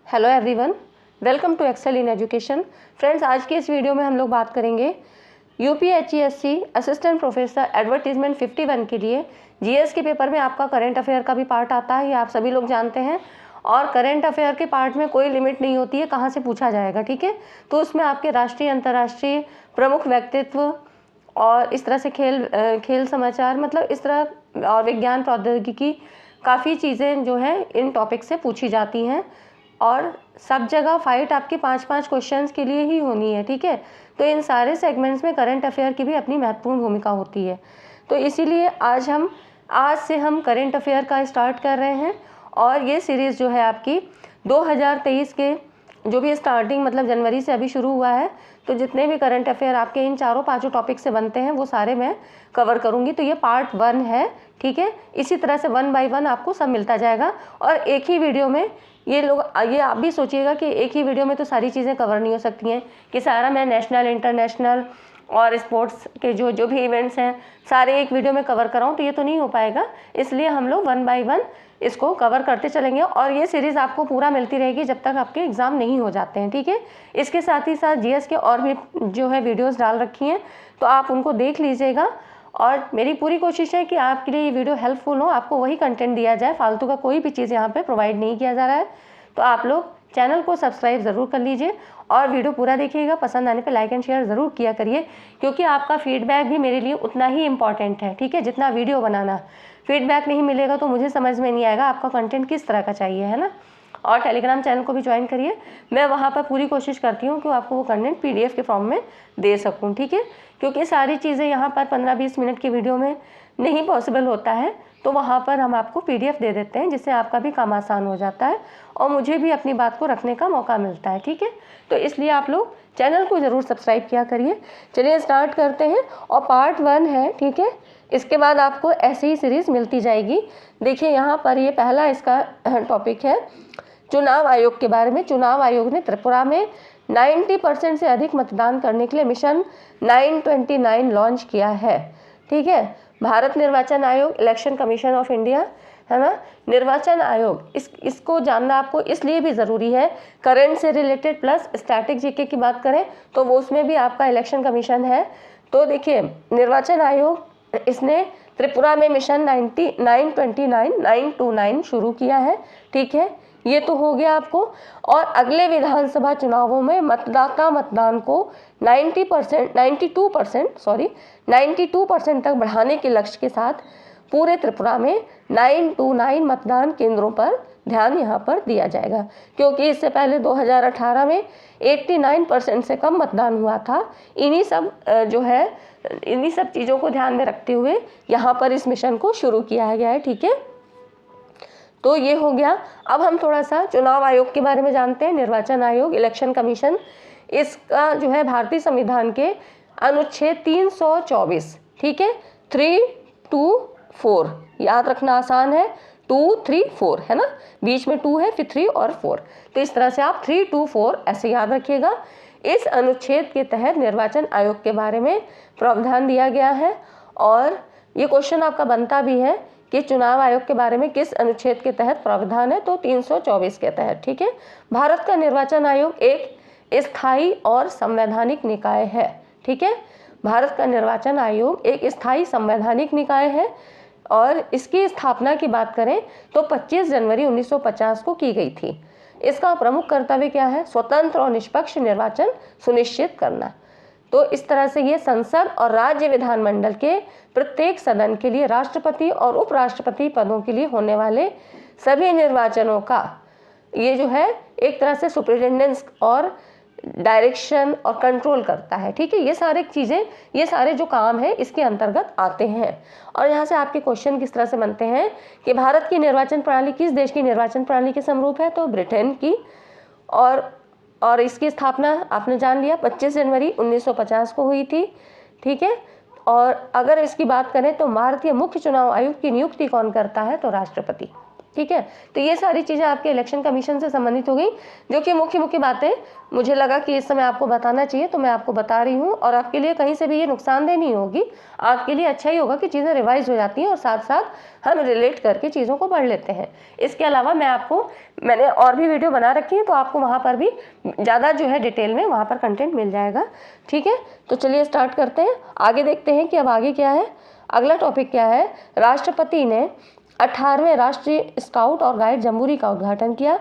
Hello everyone, welcome to Excel in education. Friends, आज के इस वीडियो में हम लोग बात करेंगे यूपीएचईएससी असिस्टेंट प्रोफेसर एडवर्टीजमेंट 51 के लिए जीएस के पेपर में आपका करंट अफेयर का भी पार्ट आता है, ये आप सभी लोग जानते हैं। और करंट अफेयर के पार्ट में कोई लिमिट नहीं होती है कहाँ से पूछा जाएगा, ठीक है। तो उसमें आपके राष्ट्रीय अंतर्राष्ट्रीय प्रमुख व्यक्तित्व और इस तरह से खेल समाचार, मतलब इस तरह, और विज्ञान प्रौद्योगिकी, काफ़ी चीज़ें जो है इन टॉपिक से पूछी जाती हैं। और सब जगह फाइट आपके 5-5 क्वेश्चंस के लिए ही होनी है, ठीक है। तो इन सारे सेगमेंट्स में करंट अफेयर की भी अपनी महत्वपूर्ण भूमिका होती है। तो इसीलिए आज से हम करंट अफेयर का स्टार्ट कर रहे हैं। और ये सीरीज़ जो है आपकी 2023 के जो भी स्टार्टिंग, मतलब जनवरी से अभी शुरू हुआ है, तो जितने भी करंट अफेयर आपके इन 4-5 टॉपिक से बनते हैं वो सारे मैं कवर करूँगी। तो ये पार्ट 1 है, ठीक है। इसी तरह से 1 बाय 1 आपको सब मिलता जाएगा और एक ही वीडियो में ये आप भी सोचिएगा कि एक ही वीडियो में तो सारी चीज़ें कवर नहीं हो सकती हैं कि सारा मैं नेशनल, इंटरनेशनल और स्पोर्ट्स के जो भी इवेंट्स हैं सारे एक वीडियो में कवर कराऊँ, तो ये तो नहीं हो पाएगा। इसलिए हम लोग 1 बाय 1 इसको कवर करते चलेंगे और ये सीरीज़ आपको पूरा मिलती रहेगी जब तक आपके एग्ज़ाम नहीं हो जाते हैं, ठीक है। इसके साथ ही साथ जीएस के और भी जो है वीडियोज़ डाल रखी हैं, तो आप उनको देख लीजिएगा। और मेरी पूरी कोशिश है कि आपके लिए ये वीडियो हेल्पफुल हो, आपको वही कंटेंट दिया जाए, फालतू का कोई भी चीज़ यहाँ पे प्रोवाइड नहीं किया जा रहा है। तो आप लोग चैनल को सब्सक्राइब ज़रूर कर लीजिए और वीडियो पूरा देखिएगा। पसंद आने पे लाइक एंड शेयर ज़रूर किया करिए, क्योंकि आपका फीडबैक भी मेरे लिए उतना ही इम्पॉर्टेंट है, ठीक है, जितना वीडियो बनाना। फीडबैक नहीं मिलेगा तो मुझे समझ में नहीं आएगा आपका कंटेंट किस तरह का चाहिए, है ना। और टेलीग्राम चैनल को भी ज्वाइन करिए, मैं वहाँ पर पूरी कोशिश करती हूँ कि आपको वो कंटेंट पीडीएफ के फॉर्म में दे सकूँ, ठीक है। क्योंकि सारी चीज़ें यहाँ पर 15-20 मिनट की वीडियो में नहीं पॉसिबल होता है, तो वहाँ पर हम आपको पीडीएफ दे देते हैं, जिससे आपका भी काम आसान हो जाता है और मुझे भी अपनी बात को रखने का मौका मिलता है, ठीक है। तो इसलिए आप लोग चैनल को ज़रूर सब्सक्राइब किया करिए। चलिए स्टार्ट करते हैं। और पार्ट 1 है, ठीक है। इसके बाद आपको ऐसी ही सीरीज़ मिलती जाएगी। देखिए यहाँ पर ये पहला इसका टॉपिक है चुनाव आयोग के बारे में। चुनाव आयोग ने त्रिपुरा में 90% से अधिक मतदान करने के लिए मिशन 929 लॉन्च किया है, ठीक है। भारत निर्वाचन आयोग, इलेक्शन कमीशन ऑफ इंडिया, है ना, निर्वाचन आयोग, इसको जानना आपको इसलिए भी ज़रूरी है। करंट से रिलेटेड प्लस स्टैटिक जीके की बात करें तो वो उसमें भी आपका इलेक्शन कमीशन है। तो देखिए निर्वाचन आयोग, इसने त्रिपुरा में मिशन 929 शुरू किया है, ठीक है। ये तो हो गया आपको। और अगले विधानसभा चुनावों में मतदाता मतदान को 92% तक बढ़ाने के लक्ष्य के साथ पूरे त्रिपुरा में 929 मतदान केंद्रों पर ध्यान यहाँ पर दिया जाएगा, क्योंकि इससे पहले 2018 में 89% से कम मतदान हुआ था। इन्हीं सब चीज़ों को ध्यान में रखते हुए यहाँ पर इस मिशन को शुरू किया गया है, ठीक है। तो ये हो गया। अब हम थोड़ा सा चुनाव आयोग के बारे में जानते हैं। निर्वाचन आयोग, इलेक्शन कमीशन, इसका जो है भारतीय संविधान के अनुच्छेद 324, ठीक है, 3-2-4, याद रखना आसान है, 2-3-4 है ना, बीच में 2 है, फिर 3 और 4, तो इस तरह से आप 3-2-4 ऐसे याद रखिएगा। इस अनुच्छेद के तहत निर्वाचन आयोग के बारे में प्रावधान दिया गया है। और ये क्वेश्चन आपका बनता भी है कि चुनाव आयोग के बारे में किस अनुच्छेद के तहत प्रावधान है, तो 324 के तहत, ठीक है। भारत का निर्वाचन आयोग एक स्थायी और संवैधानिक निकाय है, ठीक है। भारत का निर्वाचन आयोग एक स्थायी संवैधानिक निकाय है और इसकी स्थापना की बात करें तो 25 जनवरी 1950 को की गई थी। इसका प्रमुख कर्तव्य क्या है? स्वतंत्र और निष्पक्ष निर्वाचन सुनिश्चित करना। तो इस तरह से ये संसद और राज्य विधानमंडल के प्रत्येक सदन के लिए राष्ट्रपति और उपराष्ट्रपति पदों के लिए होने वाले सभी निर्वाचनों का ये जो है एक तरह से सुपरिटेंडेंस और डायरेक्शन और कंट्रोल करता है, ठीक है। ये सारे चीज़ें, ये सारे जो काम है इसके अंतर्गत आते हैं। और यहाँ से आपके क्वेश्चन किस तरह से बनते हैं कि भारत की निर्वाचन प्रणाली किस देश की निर्वाचन प्रणाली के समरूप है, तो ब्रिटेन की। और इसकी स्थापना आपने जान लिया 25 जनवरी 1950 को हुई थी, ठीक है। और अगर इसकी बात करें तो भारतीय मुख्य चुनाव आयुक्त की नियुक्ति कौन करता है, तो राष्ट्रपति, ठीक है। तो ये सारी चीज़ें आपके इलेक्शन कमीशन से संबंधित हो गई, जो कि मुख्य मुख्य बातें मुझे लगा कि इस समय आपको बताना चाहिए, तो मैं आपको बता रही हूँ। और आपके लिए कहीं से भी ये नुकसानदेह नहीं होगी, आपके लिए अच्छा ही होगा कि चीज़ें रिवाइज हो जाती हैं और साथ साथ हम रिलेट करके चीज़ों को पढ़ लेते हैं। इसके अलावा मैंने और भी वीडियो बना रखी है, तो आपको वहाँ पर भी ज़्यादा जो है डिटेल में वहाँ पर कंटेंट मिल जाएगा। ठीक है, तो चलिए स्टार्ट करते हैं, आगे देखते हैं कि अब आगे क्या है। अगला टॉपिक क्या है, राष्ट्रपति ने 18वें राष्ट्रीय स्काउट और गाइड जम्बूरी का उद्घाटन किया।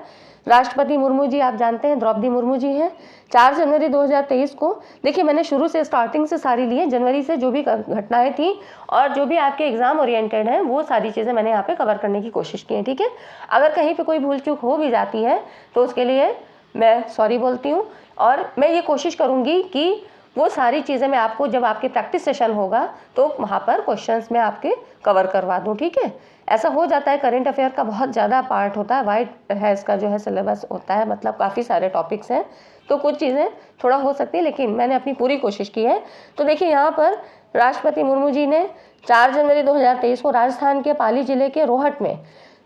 राष्ट्रपति मुर्मू जी आप जानते हैं, द्रौपदी मुर्मू जी हैं। 4 जनवरी 2023 को, देखिए मैंने शुरू से स्टार्टिंग से सारी ली है, जनवरी से जो भी घटनाएं थी और जो भी आपके एग्जाम ओरिएंटेड हैं वो सारी चीज़ें मैंने यहाँ पे कवर करने की कोशिश की है। ठीक है, अगर कहीं पे कोई भूल चूक हो भी जाती है तो उसके लिए मैं सॉरी बोलती हूँ, और मैं ये कोशिश करूँगी कि वो सारी चीज़ें मैं आपको जब आपके प्रैक्टिस सेशन होगा तो वहाँ पर क्वेश्चंस में आपके कवर करवा दूँ। ठीक है, ऐसा हो जाता है, करेंट अफेयर का बहुत ज़्यादा पार्ट होता है, वाइड है इसका जो है सिलेबस होता है, मतलब काफ़ी सारे टॉपिक्स हैं, तो कुछ चीज़ें थोड़ा हो सकती है, लेकिन मैंने अपनी पूरी कोशिश की है। तो देखिए यहाँ पर राष्ट्रपति मुर्मू जी ने 4 जनवरी 2023 को राजस्थान के पाली जिले के रोहट में,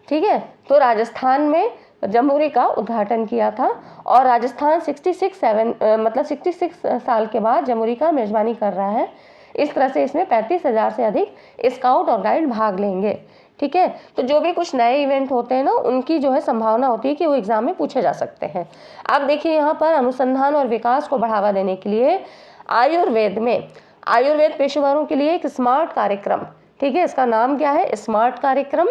ठीक है, तो राजस्थान में जम्बूरी का उद्घाटन किया था। और राजस्थान 66 साल के बाद जम्बूरी का मेज़बानी कर रहा है। इस तरह से इसमें 35,000 से अधिक स्काउट और गाइड भाग लेंगे। ठीक है, तो जो भी कुछ नए इवेंट होते हैं ना, उनकी जो है संभावना होती है कि वो एग्जाम में पूछे जा सकते हैं। अब देखिए यहाँ पर अनुसंधान और विकास को बढ़ावा देने के लिए आयुर्वेद पेशेवरों के लिए एक स्मार्ट कार्यक्रम, ठीक है, इसका नाम क्या है, स्मार्ट कार्यक्रम।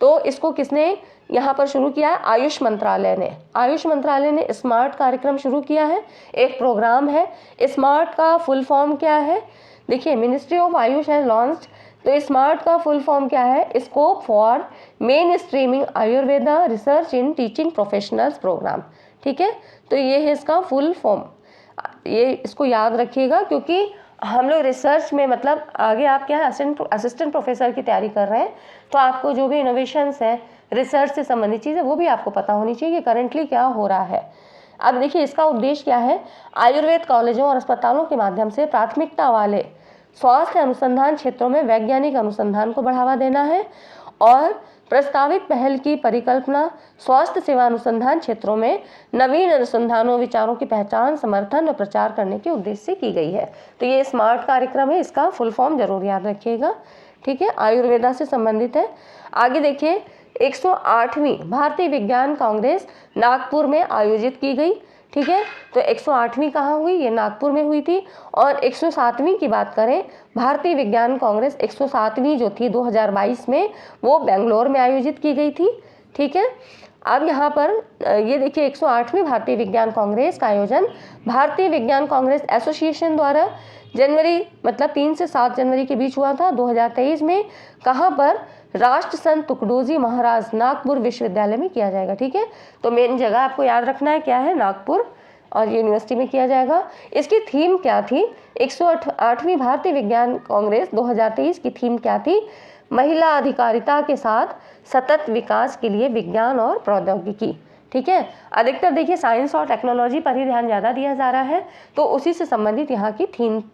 तो इसको किसने यहाँ पर शुरू किया है, आयुष मंत्रालय ने स्मार्ट कार्यक्रम शुरू किया है, एक प्रोग्राम है। स्मार्ट का फुल फॉर्म क्या है, देखिए ministry of AYUSH has launched, तो स्मार्ट का फुल फॉर्म क्या है, scope for mainstreaming Ayurveda research in teaching professionals programme. ठीक है, तो ये है इसका फुल फॉर्म, ये इसको याद रखिएगा, क्योंकि हम लोग रिसर्च में मतलब आगे आप क्या है असिस्टेंट प्रोफेसर की तैयारी कर रहे हैं, तो आपको जो भी इनोवेशंस हैं रिसर्च से संबंधित चीज़ें वो भी आपको पता होनी चाहिए कि करंटली क्या हो रहा है। अब देखिए इसका उद्देश्य क्या है, आयुर्वेद कॉलेजों और अस्पतालों के माध्यम से प्राथमिकता वाले स्वास्थ्य अनुसंधान क्षेत्रों में वैज्ञानिक अनुसंधान को बढ़ावा देना है। और प्रस्तावित पहल की परिकल्पना स्वास्थ्य सेवा अनुसंधान क्षेत्रों में नवीन अनुसंधानों विचारों की पहचान, समर्थन और प्रचार करने के उद्देश्य से की गई है। तो ये स्मार्ट कार्यक्रम है, इसका फुल फॉर्म जरूर याद रखिएगा। ठीक है, आयुर्वेदा से संबंधित है। आगे देखिए 108वीं भारतीय विज्ञान कांग्रेस नागपुर में आयोजित की गई। ठीक है, तो 108वीं कहाँ हुई, ये नागपुर में हुई थी। और 107वीं की बात करें, भारतीय विज्ञान कांग्रेस 107वीं जो थी 2022 में, वो बेंगलोर में आयोजित की गई थी। ठीक है, अब यहाँ पर ये देखिए 108वीं भारतीय विज्ञान कांग्रेस का आयोजन भारतीय विज्ञान कांग्रेस एसोसिएशन द्वारा जनवरी मतलब 3 से 7 जनवरी के बीच हुआ था 2023 में। कहाँ पर, राष्ट्र संत तुकडोजी महाराज नागपुर विश्वविद्यालय में किया जाएगा। ठीक है, तो मेन जगह आपको याद रखना है क्या है, नागपुर, और यूनिवर्सिटी में किया जाएगा। इसकी थीम क्या थी, 108वीं भारतीय विज्ञान कांग्रेस 2023 की थीम क्या थी, महिला अधिकारिता के साथ सतत विकास के लिए विज्ञान और प्रौद्योगिकी। ठीक है, अधिकतर देखिए साइंस और टेक्नोलॉजी पर ही ध्यान ज़्यादा दिया जा रहा है, तो उसी से संबंधित यहाँ की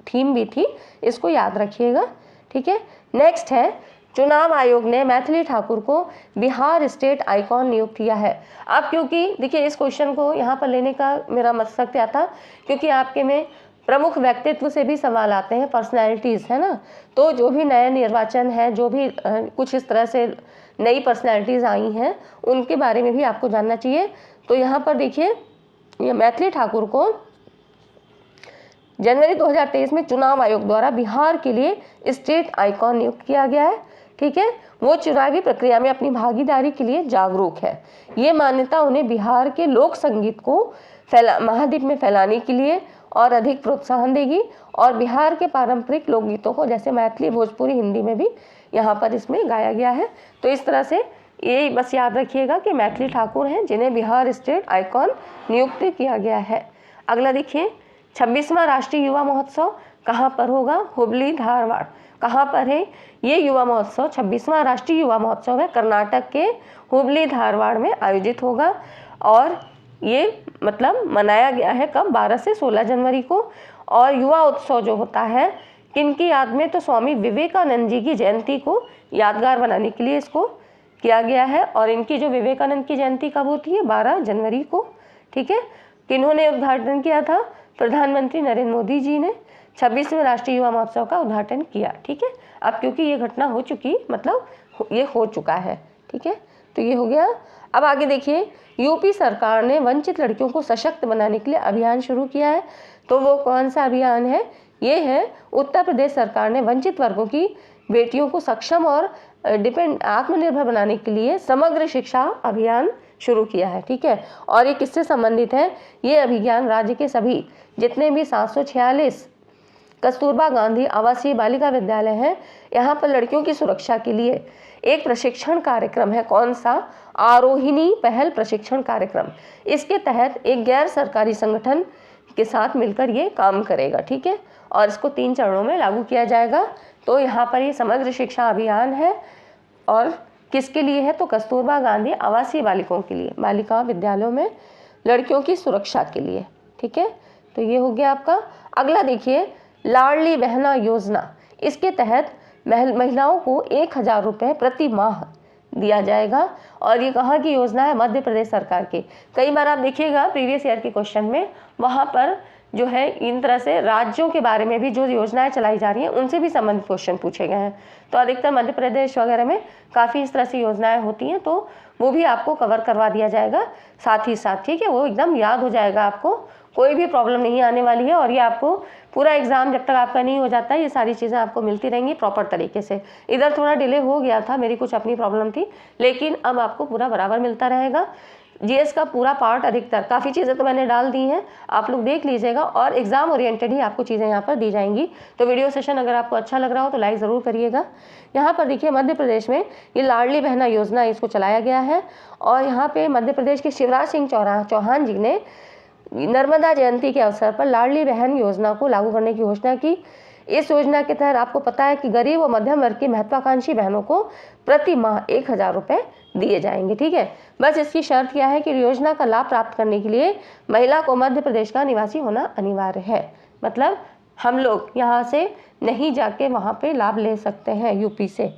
थीम भी थी, इसको याद रखिएगा। ठीक है, नेक्स्ट है, चुनाव आयोग ने मैथिली ठाकुर को बिहार स्टेट आइकॉन नियुक्त किया है। अब क्योंकि देखिए इस क्वेश्चन को यहाँ पर लेने का मेरा मकसद क्या था, क्योंकि आपके में प्रमुख व्यक्तित्व से भी सवाल आते हैं, पर्सनैलिटीज़ है ना, तो जो भी नया निर्वाचन है, जो भी कुछ इस तरह से नई पर्सनैलिटीज़ आई हैं, उनके बारे में भी आपको जानना चाहिए। तो यहाँ पर देखिए ये मैथिली ठाकुर को जनवरी 2023 में चुनाव आयोग द्वारा बिहार के लिए स्टेट आइकॉन नियुक्त किया गया है। ठीक है, वो चुनावी प्रक्रिया में अपनी भागीदारी के लिए जागरूक है। ये मान्यता उन्हें बिहार के लोक संगीत को महाद्वीप में फैलाने के लिए और अधिक प्रोत्साहन देगी, और बिहार के पारंपरिक लोकगीतों को जैसे मैथिली, भोजपुरी, हिंदी में भी यहाँ पर इसमें गाया गया है। तो इस तरह से ये बस याद रखिएगा कि मैथिली ठाकुर हैं जिन्हें बिहार स्टेट आइकॉन नियुक्त किया गया है। अगला देखिए 26वां राष्ट्रीय युवा महोत्सव कहाँ पर होगा, हुबली धारवाड़। कहाँ पर है ये युवा महोत्सव, 26वां राष्ट्रीय युवा महोत्सव है, कर्नाटक के हुबली धारवाड़ में आयोजित होगा। और ये मतलब मनाया गया है कब, 12 से 16 जनवरी को। और युवा उत्सव जो होता है किनकी याद में, तो स्वामी विवेकानंद जी की जयंती को यादगार बनाने के लिए इसको किया गया है। और इनकी जो विवेकानंद की जयंती कब होती है? 12 जनवरी को। ठीक है, किन्होंने उद्घाटन किया था? प्रधानमंत्री नरेंद्र मोदी जी ने 26वें राष्ट्रीय युवा महोत्सव का उद्घाटन किया। ठीक है, अब क्योंकि ये घटना हो चुकी, मतलब ये हो चुका है। ठीक है, तो ये हो गया। अब आगे देखिए, यूपी सरकार ने वंचित लड़कियों को सशक्त बनाने के लिए अभियान शुरू किया है। तो वो कौन सा अभियान है? ये है उत्तर प्रदेश सरकार ने वंचित वर्गों की बेटियों को सक्षम और आत्मनिर्भर बनाने के लिए समग्र शिक्षा अभियान शुरू किया है। ठीक है, और ये किससे संबंधित है? ये अभियान राज्य के सभी जितने भी 746 कस्तूरबा गांधी आवासीय बालिका विद्यालय हैं, यहाँ पर लड़कियों की सुरक्षा के लिए एक प्रशिक्षण कार्यक्रम है। कौन सा? आरोहिणी पहल प्रशिक्षण कार्यक्रम। इसके तहत एक गैर सरकारी संगठन के साथ मिलकर ये काम करेगा। ठीक है, और इसको 3 चरणों में लागू किया जाएगा। तो यहाँ पर ये समग्र शिक्षा अभियान है और किसके लिए है? तो कस्तूरबा गांधी आवासीय बालिकाओं के लिए, बालिका विद्यालयों में लड़कियों की सुरक्षा के लिए। ठीक है, तो ये हो गया आपका। अगला देखिए, लाडली बहना योजना। इसके तहत महिलाओं को 1000 रुपये प्रति माह दिया जाएगा। और ये कहाँ की योजना है? मध्य प्रदेश सरकार की। कई बार आप देखिएगा प्रीवियस ईयर के क्वेश्चन में, वहाँ पर जो है इन तरह से राज्यों के बारे में भी जो योजनाएं चलाई जा रही हैं उनसे भी संबंधित क्वेश्चन पूछे गए हैं। तो अधिकतर मध्य प्रदेश वगैरह में काफ़ी इस तरह से योजनाएं होती हैं, तो वो भी आपको कवर करवा दिया जाएगा साथ ही साथ। ठीक है, वो एकदम याद हो जाएगा, आपको कोई भी प्रॉब्लम नहीं आने वाली है। और ये आपको पूरा एग्जाम जब तक आपका नहीं हो जाता है, ये सारी चीज़ें आपको मिलती रहेंगी प्रॉपर तरीके से। इधर थोड़ा डिले हो गया था, मेरी कुछ अपनी प्रॉब्लम थी, लेकिन अब आपको पूरा बराबर मिलता रहेगा। जीएस का पूरा पार्ट अधिकतर, काफ़ी चीज़ें तो मैंने डाल दी हैं, आप लोग देख लीजिएगा। और एग्जाम ओरिएंटेड ही आपको चीज़ें यहाँ पर दी जाएंगी। तो वीडियो सेशन अगर आपको अच्छा लग रहा हो तो लाइक ज़रूर करिएगा। यहाँ पर देखिए, मध्य प्रदेश में ये लाडली बहना योजना इसको चलाया गया है। और यहाँ पे मध्य प्रदेश के शिवराज सिंह चौहान जी ने नर्मदा जयंती के अवसर पर लाडली बहन योजना को लागू करने की घोषणा की। इस योजना के तहत आपको पता है कि गरीब और मध्यम वर्ग की महत्वाकांक्षी बहनों को प्रति माह 1000 रुपये दिए जाएंगे। ठीक है, बस इसकी शर्त क्या है कि योजना का लाभ प्राप्त करने के लिए महिला को मध्य प्रदेश का निवासी होना अनिवार्य है। मतलब हम लोग यहाँ से नहीं जाके वहाँ पे लाभ ले सकते हैं यूपी से।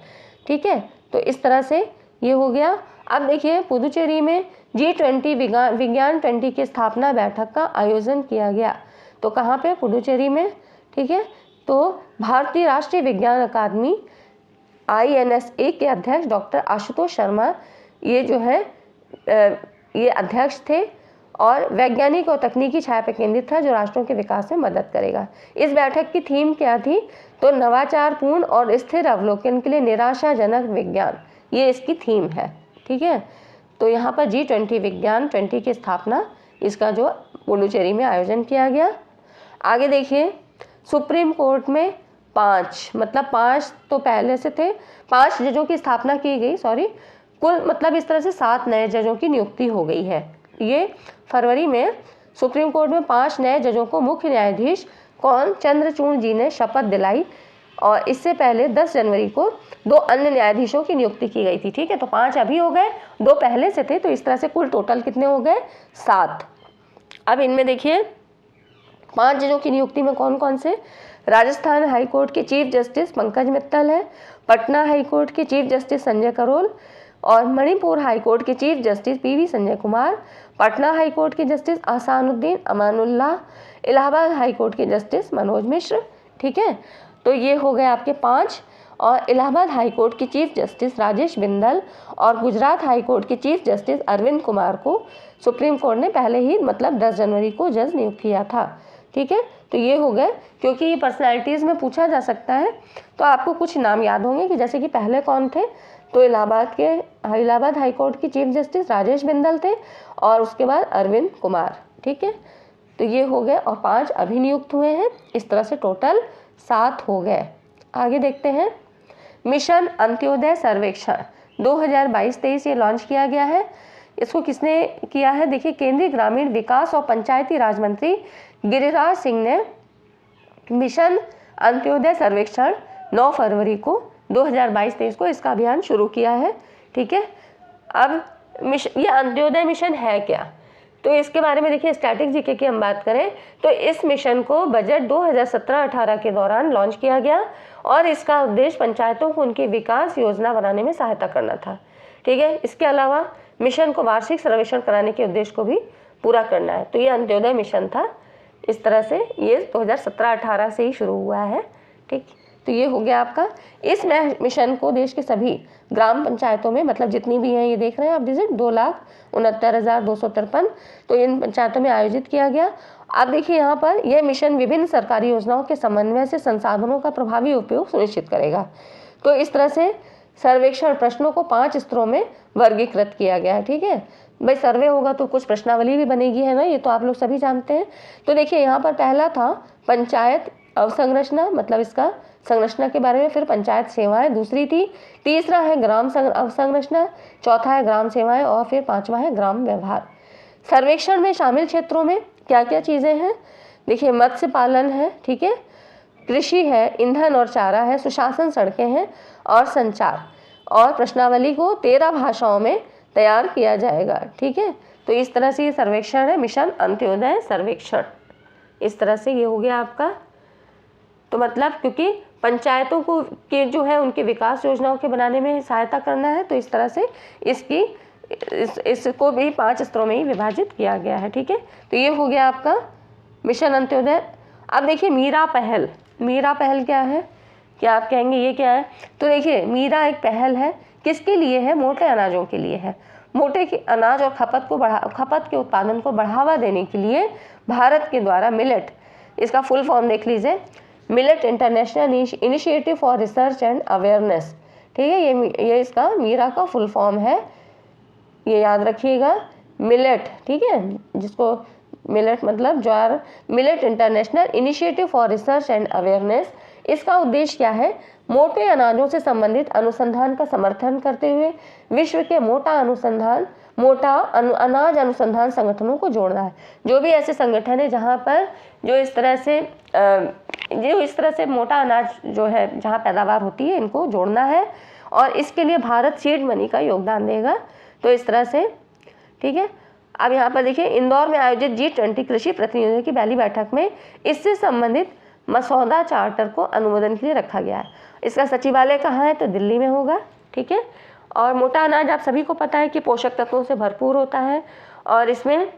ठीक है, तो इस तरह से ये हो गया। अब देखिए, पुदुचेरी में G20 विज्ञान 20 की स्थापना बैठक का आयोजन किया गया। तो कहाँ पे? पुदुचेरी में। ठीक है, तो भारतीय राष्ट्रीय विज्ञान अकादमी INSA के अध्यक्ष डॉक्टर आशुतोष शर्मा ये जो है ये अध्यक्ष थे और वैज्ञानिक और तकनीकी छाया पर केंद्रित था जो राष्ट्रों के विकास में मदद करेगा। इस बैठक की थीम क्या थी? तो नवाचारपूर्ण और स्थिर अवलोकन के लिए निराशाजनक विज्ञान, ये इसकी थीम है। ठीक है, तो यहाँ पर G20 विज्ञान 20 की स्थापना इसका जो पुडुचेरी में आयोजन किया गया। आगे देखिए, सुप्रीम कोर्ट में 5 तो पहले से थे, 5 जजों की स्थापना की गई, कुल मतलब इस तरह से 7 नए जजों की नियुक्ति हो गई है। ये फरवरी में सुप्रीम कोर्ट में 5 नए जजों को मुख्य न्यायाधीश चंद्रचूड़ जी ने शपथ दिलाई। और इससे पहले 10 जनवरी को 2 अन्य न्यायाधीशों की नियुक्ति की गई थी। ठीक है, तो 5 अभी हो गए, 2 पहले से थे, तो इस तरह से कुल टोटल कितने हो गए? 7। अब इनमें देखिए 5 जजों की नियुक्ति में कौन कौन से? राजस्थान हाई कोर्ट के चीफ जस्टिस पंकज मित्तल है, पटना हाई कोर्ट के चीफ जस्टिस संजय करोल और मणिपुर हाई कोर्ट के chief justice PV Sanjay Kumar, Patna high court के justice Ahsanuddin Amanullah, Allahabad high court के जस्टिस मनोज मिश्र। ठीक है, तो ये हो गए आपके 5। और इलाहाबाद हाई कोर्ट के चीफ जस्टिस राजेश बिंदल और गुजरात हाई कोर्ट के चीफ जस्टिस अरविंद कुमार को सुप्रीम कोर्ट ने पहले ही मतलब 10 जनवरी को जज नियुक्त किया था। ठीक है, तो ये हो गए, क्योंकि ये पर्सनैलिटीज़ में पूछा जा सकता है तो आपको कुछ नाम याद होंगे कि जैसे कि पहले कौन थे? तो इलाहाबाद हाई कोर्ट के चीफ जस्टिस राजेश बिंदल थे और उसके बाद अरविंद कुमार। ठीक है, तो ये हो गए और 5 अभी नियुक्त हुए हैं। इस तरह से टोटल 7 हो गए। आगे देखते हैं, मिशन अंत्योदय सर्वेक्षण 2022-23 ये लॉन्च किया गया है। इसको किसने किया है? देखिए, केंद्रीय ग्रामीण विकास और पंचायती राज मंत्री गिरिराज सिंह ने मिशन अंत्योदय सर्वेक्षण 9 फरवरी को 2022-23 को इसका अभियान शुरू किया है। ठीक है, अब ये अंत्योदय मिशन है क्या? तो इसके बारे में देखिए, स्टैटिक जीके की हम बात करें तो इस मिशन को बजट 2017-18 के दौरान लॉन्च किया गया और इसका उद्देश्य पंचायतों को उनकी विकास योजना बनाने में सहायता करना था। ठीक है। इसके अलावा मिशन को वार्षिक सर्वेक्षण कराने के उद्देश्य को भी पूरा करना है। तो ये अंत्योदय मिशन था। इस तरह से ये 2017-18 से ही शुरू हुआ है, ठीक। तो ये हो गया आपका। इस मिशन को देश के सभी ग्राम पंचायतों में, मतलब जितनी भी हैं, ये देख रहे हैं आप डिजिट 2,69,253, तो इन पंचायतों में आयोजित किया गया। आप देखिए यहाँ पर यह मिशन विभिन्न सरकारी योजनाओं के समन्वय से संसाधनों का प्रभावी उपयोग सुनिश्चित करेगा। तो इस तरह से सर्वेक्षण प्रश्नों को 5 स्तरों में वर्गीकृत किया गया है, ठीक है। भाई सर्वे होगा तो कुछ प्रश्नावली भी बनेगी, है ना, ये तो आप लोग सभी जानते हैं। तो देखिए यहाँ पर पहला था पंचायत अवसंरचना, मतलब इसका संरचना के बारे में, फिर पंचायत सेवाएं दूसरी थी, तीसरा है ग्राम अवसंरचना, चौथा है ग्राम सेवाएं और फिर 5वां है ग्राम व्यवहार। सर्वेक्षण में शामिल क्षेत्रों में क्या क्या चीज़ें हैं, देखिए मत्स्य पालन है, ठीक है, कृषि है, ईंधन और चारा है, सुशासन, सड़कें हैं और संचार। और प्रश्नावली को 13 भाषाओं में तैयार किया जाएगा, ठीक है। तो इस तरह से ये सर्वेक्षण है, मिशन अंत्योदय सर्वेक्षण। इस तरह से ये हो गया आपका। तो मतलब क्योंकि पंचायतों को के जो है उनके विकास योजनाओं के बनाने में सहायता करना है, तो इस तरह से इसको भी 5 स्तरों में ही विभाजित किया गया है, ठीक है। तो ये हो गया आपका मिशन अंत्योदय। अब देखिए मीरा पहल, मीरा पहल क्या है, क्या आप कहेंगे ये क्या है? तो देखिए मीरा एक पहल है, किसके लिए है? मोटे अनाजों के लिए है। मोटे के अनाज और खपत के उत्पादन को बढ़ावा देने के लिए भारत के द्वारा मिलेट, इसका फुल फॉर्म देख लीजिए, millet international initiative for research and awareness, ठीक है। ये इसका मीरा का फुल फॉर्म है, ये याद रखिएगा, मिलेट, ठीक है, जिसको मिलेट मतलब ज्वार, millet international initiative for research and awareness. इसका उद्देश्य क्या है? मोटे अनाजों से संबंधित अनुसंधान का समर्थन करते हुए विश्व के अनाज अनुसंधान संगठनों को जोड़ना है। जो भी ऐसे संगठन है जहाँ पर जो इस तरह से मोटा अनाज जो है जहाँ पैदावार होती है, इनको जोड़ना है और इसके लिए भारत सीड मनी का योगदान देगा। तो इस तरह से, ठीक है। अब यहाँ पर देखिए इंदौर में आयोजित G20 कृषि प्रतिनिधियों की पहली बैठक में इससे संबंधित मसौदा चार्टर को अनुमोदन के लिए रखा गया है। इसका सचिवालय कहाँ है? तो दिल्ली में होगा, ठीक है। और मोटा अनाज आप सभी को पता है कि पोषक तत्वों से भरपूर होता है और इसमें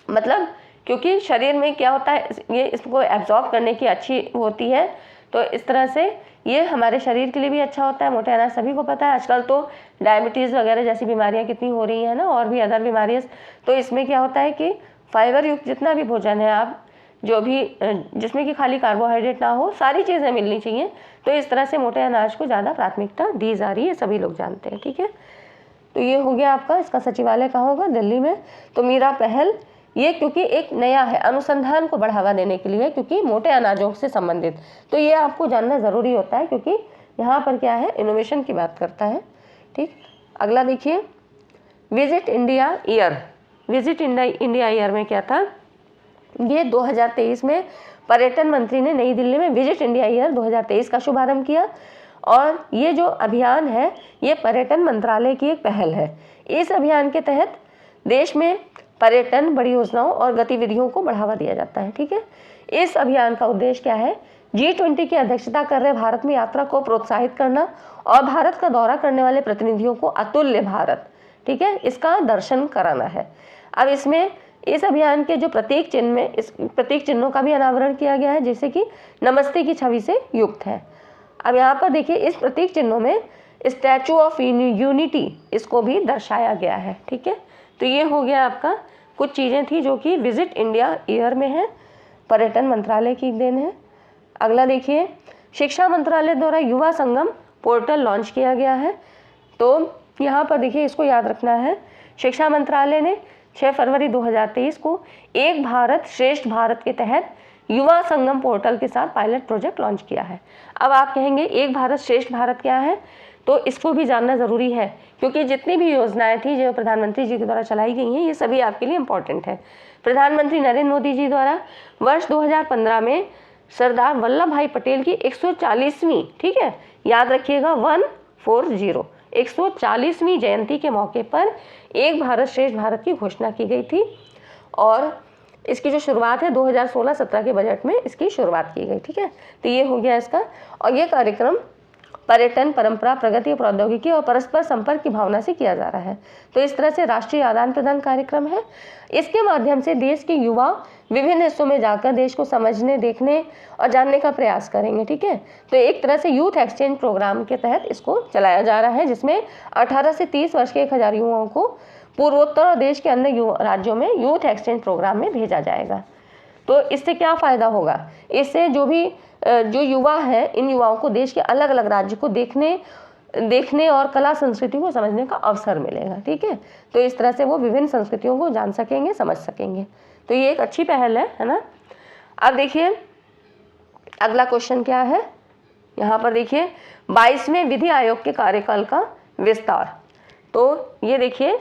मतलब क्योंकि शरीर में क्या होता है, ये इसको एब्जॉर्ब करने की अच्छी होती है, तो इस तरह से ये हमारे शरीर के लिए भी अच्छा होता है। मोटे अनाज सभी को पता है, आजकल तो डायबिटीज़ वगैरह जैसी बीमारियां कितनी हो रही हैं ना, और भी अदर बीमारियां। तो इसमें क्या होता है कि फाइबर युक्त जितना भी भोजन है आप जो भी जिसमें कि खाली कार्बोहाइड्रेट ना हो, सारी चीज़ें मिलनी चाहिए। तो इस तरह से मोटे अनाज को ज़्यादा प्राथमिकता दी जा रही है, सभी लोग जानते हैं, ठीक है। तो ये हो गया आपका, इसका सचिवालय कहाँ होगा? दिल्ली में। तो मीरा पहल ये क्योंकि एक नया है, अनुसंधान को बढ़ावा देने के लिए, क्योंकि मोटे अनाजों से संबंधित, तो ये आपको जानना ज़रूरी होता है क्योंकि यहाँ पर क्या है, इनोवेशन की बात करता है, ठीक। अगला देखिए visit India year. Visit India year में क्या था? ये 2023 में पर्यटन मंत्री ने नई दिल्ली में विजिट इंडिया ईयर 2023 का शुभारंभ किया और ये जो अभियान है ये पर्यटन मंत्रालय की एक पहल है। इस अभियान के तहत देश में पर्यटन, बड़ी योजनाओं और गतिविधियों को बढ़ावा दिया जाता है, ठीक है। इस अभियान का उद्देश्य क्या है? G20 की अध्यक्षता कर रहे भारत में यात्रा को प्रोत्साहित करना और भारत का दौरा करने वाले प्रतिनिधियों को अतुल्य भारत, ठीक है, इसका दर्शन कराना है। अब इसमें इस अभियान के जो प्रतीक चिन्ह में इस प्रतीक चिन्हों का भी अनावरण किया गया है, जैसे कि नमस्ते की छवि से युक्त है। अब यहाँ पर देखिए इस प्रतीक चिन्हों में स्टैचू ऑफ यूनिटी इसको भी दर्शाया गया है, ठीक है। तो ये हो गया आपका, कुछ चीज़ें थी जो कि विजिट इंडिया ईयर में है, पर्यटन मंत्रालय की देन है। अगला देखिए शिक्षा मंत्रालय द्वारा युवा संगम पोर्टल लॉन्च किया गया है। तो यहाँ पर देखिए इसको याद रखना है, शिक्षा मंत्रालय ने 6 फरवरी 2023 को एक भारत श्रेष्ठ भारत के तहत युवा संगम पोर्टल के साथ पायलट प्रोजेक्ट लॉन्च किया है। अब आप कहेंगे एक भारत श्रेष्ठ भारत क्या है? तो इसको भी जानना ज़रूरी है क्योंकि जितनी भी योजनाएं थी जो प्रधानमंत्री जी के द्वारा चलाई गई हैं ये सभी आपके लिए इम्पोर्टेंट है। प्रधानमंत्री नरेंद्र मोदी जी द्वारा वर्ष 2015 में सरदार वल्लभ भाई पटेल की 140वीं, ठीक है, याद रखिएगा 140वीं जयंती के मौके पर एक भारत श्रेष्ठ भारत की घोषणा की गई थी और इसकी जो शुरुआत है 2016-17 के बजट में इसकी शुरुआत की गई, ठीक है। तो ये हो गया इसका, और ये कार्यक्रम पर्यटन, परंपरा, प्रगति, प्रौद्योगिकी और परस्पर संपर्क की भावना से किया जा रहा है। तो इस तरह से राष्ट्रीय आदान प्रदान कार्यक्रम है। इसके माध्यम से देश के युवा विभिन्न हिस्सों में जाकर देश को समझने, देखने और जानने का प्रयास करेंगे। ठीक है, तो एक तरह से यूथ एक्सचेंज प्रोग्राम के तहत इसको चलाया जा रहा है, जिसमें 18 से 30 वर्ष के 1000 युवाओं को पूर्वोत्तर और देश के अन्य राज्यों में यूथ एक्सचेंज प्रोग्राम में भेजा जाएगा। तो इससे क्या फ़ायदा होगा? इससे जो युवा है, इन युवाओं को देश के अलग अलग राज्य को देखने और कला संस्कृति को समझने का अवसर मिलेगा। ठीक है, तो इस तरह से वो विभिन्न संस्कृतियों को जान सकेंगे, समझ सकेंगे। तो ये एक अच्छी पहल है ना। अब देखिए अगला क्वेश्चन क्या है, यहाँ पर देखिए 22वें विधि आयोग के कार्यकाल का विस्तार। तो ये देखिए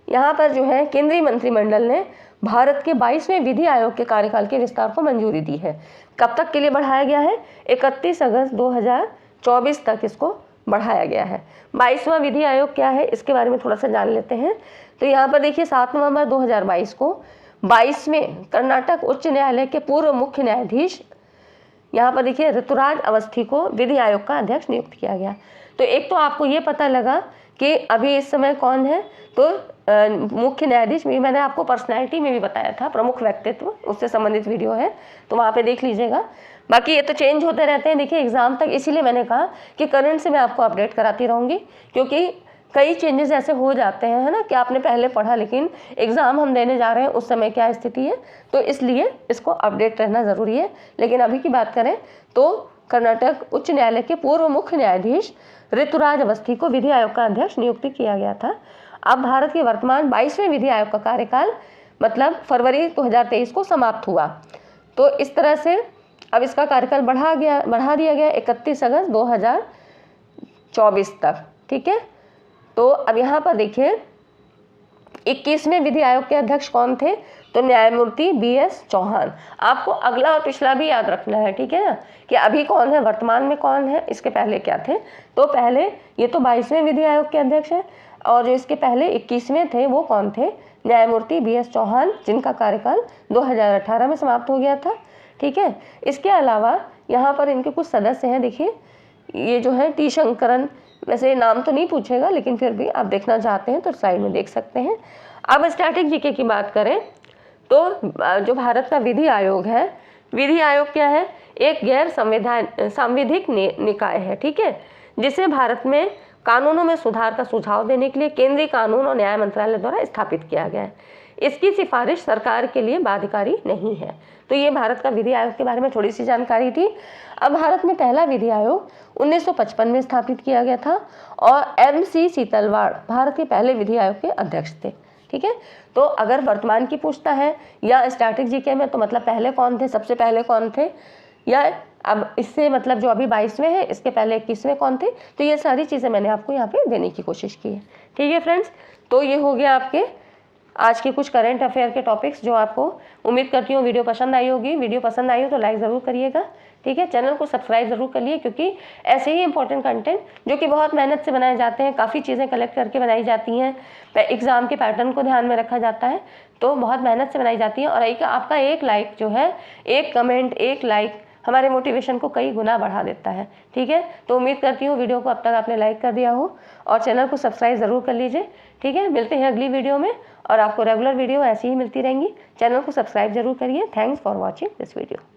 यहाँ पर जो है केंद्रीय मंत्रिमंडल ने भारत के 22वें विधि आयोग के कार्यकाल के विस्तार को मंजूरी दी है। कब तक के लिए बढ़ाया गया है? 31 अगस्त 2024 तक इसको बढ़ाया गया है। 22वां विधि आयोग क्या है, इसके बारे में थोड़ा सा जान लेते हैं। तो यहाँ पर देखिए 7 नवंबर 2022 को 22वें कर्नाटक उच्च न्यायालय के पूर्व मुख्य न्यायाधीश, यहाँ पर देखिए ऋतुराज अवस्थी को विधि आयोग का अध्यक्ष नियुक्त किया गया। तो एक तो आपको ये पता लगा कि अभी इस समय कौन है, तो मुख्य न्यायाधीश भी मैंने आपको पर्सनैलिटी में भी बताया था, प्रमुख व्यक्तित्व, उससे संबंधित वीडियो है तो वहाँ पे देख लीजिएगा। बाकी ये तो चेंज होते रहते हैं देखिए एग्ज़ाम तक, इसीलिए मैंने कहा कि करंट से मैं आपको अपडेट कराती रहूँगी, क्योंकि कई चेंजेस ऐसे हो जाते हैं, है ना, कि आपने पहले पढ़ा लेकिन एग्ज़ाम हम देने जा रहे हैं उस समय क्या स्थिति है, तो इसलिए इसको अपडेट रहना ज़रूरी है। लेकिन अभी की बात करें तो कर्नाटक उच्च न्यायालय के पूर्व मुख्य न्यायाधीश ऋतुराज अवस्थी को विधि आयोग का अध्यक्ष नियुक्त किया गया था। अब भारत के वर्तमान 22वें विधि आयोग का कार्यकाल मतलब फरवरी 2023 को समाप्त हुआ। तो इस तरह से अब इसका कार्यकाल बढ़ा दिया गया 31 अगस्त 2024 तक। ठीक है, तो अब यहाँ पर देखिए 21वें विधि आयोग के अध्यक्ष कौन थे, तो न्यायमूर्ति BS चौहान। आपको अगला और पिछला भी याद रखना है, ठीक है ना, कि अभी कौन है, वर्तमान में कौन है, इसके पहले क्या थे। तो पहले ये तो 22वें विधि आयोग के अध्यक्ष हैं, और जो इसके पहले 21वें थे वो कौन थे, न्यायमूर्ति BS चौहान, जिनका कार्यकाल 2018 में समाप्त हो गया था। ठीक है, इसके अलावा यहाँ पर इनके कुछ सदस्य हैं, देखिए ये जो है टी शंकरन, वैसे नाम तो नहीं पूछेगा लेकिन फिर भी आप देखना चाहते हैं तो साइड में देख सकते हैं। अब स्टैटिक जीके की बात करें तो जो भारत का विधि आयोग है, विधि आयोग क्या है, एक गैर सांविधिक निकाय है। ठीक है, जिसे भारत में कानूनों में सुधार का सुझाव देने के लिए केंद्रीय कानून और न्याय मंत्रालय द्वारा स्थापित किया गया है। इसकी सिफारिश सरकार के लिए बाध्यकारी नहीं है। तो ये भारत का विधि आयोग के बारे में थोड़ी सी जानकारी थी। अब भारत में पहला विधि आयोग 1955 में स्थापित किया गया था और MC सीतलवाड़ भारत के पहले विधि आयोग के अध्यक्ष थे। ठीक है, तो अगर वर्तमान की पूछता है या स्टैटिक जीके में तो मतलब पहले कौन थे, सबसे पहले कौन थे, या अब इससे मतलब जो अभी 22वें हैं इसके पहले 21वें कौन थे, तो ये सारी चीज़ें मैंने आपको यहाँ पे देने की कोशिश की है। ठीक है फ्रेंड्स, तो ये हो गया आपके आज के कुछ करंट अफेयर के टॉपिक्स जो आपको उम्मीद करती हूँ वीडियो पसंद आई होगी। वीडियो पसंद आई हो तो लाइक ज़रूर करिएगा। ठीक है, चैनल को सब्सक्राइब ज़रूर करिए, क्योंकि ऐसे ही इंपॉर्टेंट कंटेंट जो कि बहुत मेहनत से बनाए जाते हैं, काफ़ी चीज़ें कलेक्ट करके बनाई जाती हैं, एग्ज़ाम के पैटर्न को ध्यान में रखा जाता है, तो बहुत मेहनत से बनाई जाती है। और आपका एक लाइक जो है, एक कमेंट, एक लाइक हमारे मोटिवेशन को कई गुना बढ़ा देता है। ठीक है, तो उम्मीद करती हूँ वीडियो को अब तक आपने लाइक कर दिया हो और चैनल को सब्सक्राइब ज़रूर कर लीजिए। ठीक है, मिलते हैं अगली वीडियो में और आपको रेगुलर वीडियो ऐसी ही मिलती रहेंगी। चैनल को सब्सक्राइब जरूर करिए। Thanks for watching this video.